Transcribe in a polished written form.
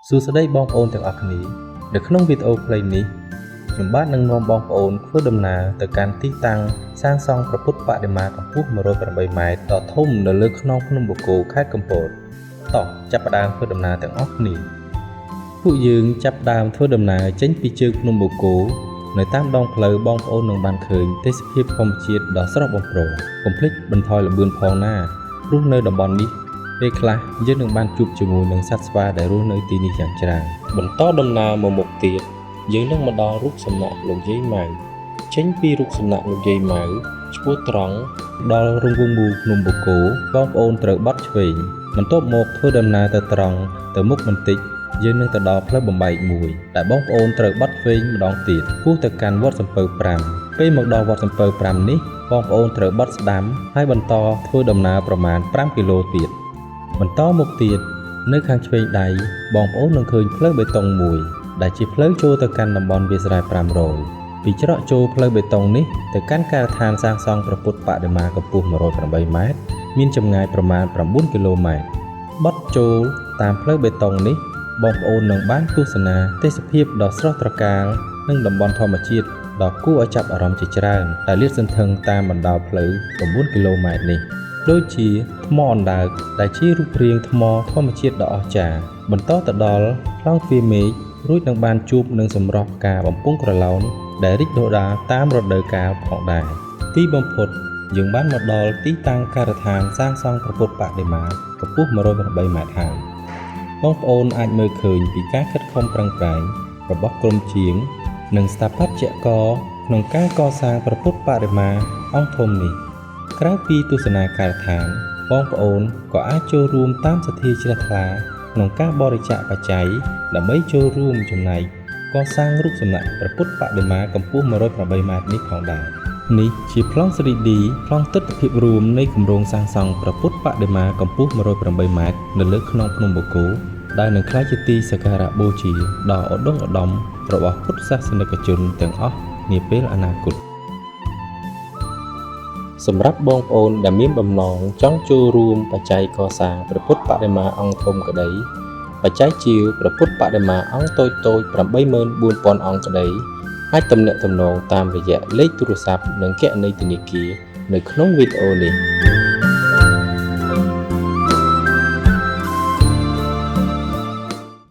សួស្តីបងប្អូនទាំងអស់គ្នានៅក្នុងវីដេអូខ្លីនេះខ្ញុំបាទនឹងនាំបងប្អូនធ្វើដំណើរទៅកាន់ទីតាំងសាងសង់ព្រះពុទ្ធបដិមាកម្ពស់108ម៉ែត្រដ៏ធំនៅលើខ្នងភ្នំបូកគោខេត្តកំពតតោះចាប់ផ្ដើមធ្វើដំណើរទាំងអស់គ្នាពួកយើងចាប់ផ្ដើមធ្វើដំណើរចេញពីជើងភ្នំបូកគោនៅតាមដងផ្លូវបងប្អូននឹងបានឃើញទេសភាពធម្មជាតិដ៏ស្រស់បំព្រងកុំភ្លេចបន្ថយល្បឿនផងណាព្រោះនៅតំបន់នេះពេលខ្លះយើងនឹងបានជួបជាមួយនឹងសត្វស្វាដែលរស់នៅទីនេះយ៉ាងច្រើនបន្តដំណើរមកមុខទៀតយើងនឹងមកដល់រូបសំណាកលោកយាយម៉ៅចេញពីរូបសំណាកលោកយាយម៉ៅឆ្ពោះត្រង់ដល់រង្វង់មូលភ្នំបូកគោបងប្អូនត្រូវបត់ឆ្វេងបន្ទាប់មកធ្វើដំណើរទៅត្រង់ទៅមុខបន្តិចយើងនឹងទៅដល់ផ្លូវបំបែកមួយដែលបងប្អូនត្រូវបត់ឆ្វេងម្ដងទៀតគោះទៅកាន់វត្តសំពៅ5ពេលមកដល់វត្តសំពៅ5នេះបងប្អូនត្រូវបត់ស្ដាំហើយបន្តធ្វើដំណើរប្រមាណ5គីឡូទៀតបន្តមកទៀតនៅខាងឆ្វេងដៃបងប្អូននឹងឃើញផ្លូវបេតុងមួយដែលជាផ្លូវចូលទៅកាន់តំបន់វាលស្រែ500ពីច្រកចូលផ្លូវបេតុងនេះទៅកាន់ការដ្ឋានសាងសង់ព្រះពុទ្ធបដិមាកម្ពស់108ម៉ែត្រមានចម្ងាយប្រមាណ9គីឡូម៉ែត្របត់ចូលតាមផ្លូវបេតុងនេះបងប្អូននឹងបានទស្សនាទេសភាពដ៏ស្រស់ត្រកាលនិងតំបន់ធម្មជាតិដ៏គួរឲ្យចាប់អារម្មណ៍ជាច្រើនដែលលាតសន្ធឹងតាមបណ្ដោយផ្លូវ9គីឡូម៉ែត្រនេះដូចជាថ្មអណ្ដើកដែលជារូបរាងថ្មធម្មជាតិដ៏អស្ចារ្យបន្តទៅដល់ប្លង់ទ្វារមេឃរួចនឹងបានជួបនឹងសម្រស់ផ្កាបំពង់ក្រឡោនដែលរីកដុះដាលតាមរដូវកាលផងដែរទីបំផុតយើងបានមកដល់ទីតាំងការដ្ឋានសាងសង់ព្រះពុទ្ធបដិមាកម្ពស់108ម៉ែត្រហើយបងប្អូនអាចមើលឃើញពីការខិតខំប្រឹងប្រែងរបស់ក្រុមជាងនិងស្ថាបត្យករក្នុងការកសាងព្រះពុទ្ធបដិមាអង្គធំនេះក្រៅពីទស្សនាការដ្ឋានបងប្អូនក៏អាចចូលរួមតាមសទ្ធាជ្រះថ្លាក្នុងការបរិច្ចាគបច្ច័យដើម្បីចូលរួមចំណែកកសាងរូបសំណាកព្រះពុទ្ធបដិមាកម្ពស់108ម៉ែត្រនេះផងដែរនេះជាប្លង់ 3D ប្លង់ទិដ្ឋភាពរួមនៃគម្រោងសាងសង់ព្រះពុទ្ធបដិមាកម្ពស់108ម៉ែត្រនៅលើខ្នងភ្នំបូកគោដែលនឹងក្លាយជាទីសក្ការៈបូជាដ៏ឧត្តមឧត្តមរបស់ពុទ្ធសាសនិកជនទាំងអស់នាពេលអនាគតសម្រាប់បងប្អូនដែលមានបំណងចង់ចូលរួមបច្ច័យកសាងព្រះពុទ្ធបដិមាអង្គធំក្តីបច្ច័យជាវព្រះពុទ្ធបដិមាអង្គតូចៗ 84000 អង្គក្តីអាចទំនាក់ទំនងតាមរយៈលេខទូរស័ព្ទនិងគណនីធនាគារនៅក្នុងវីដេអូនេះ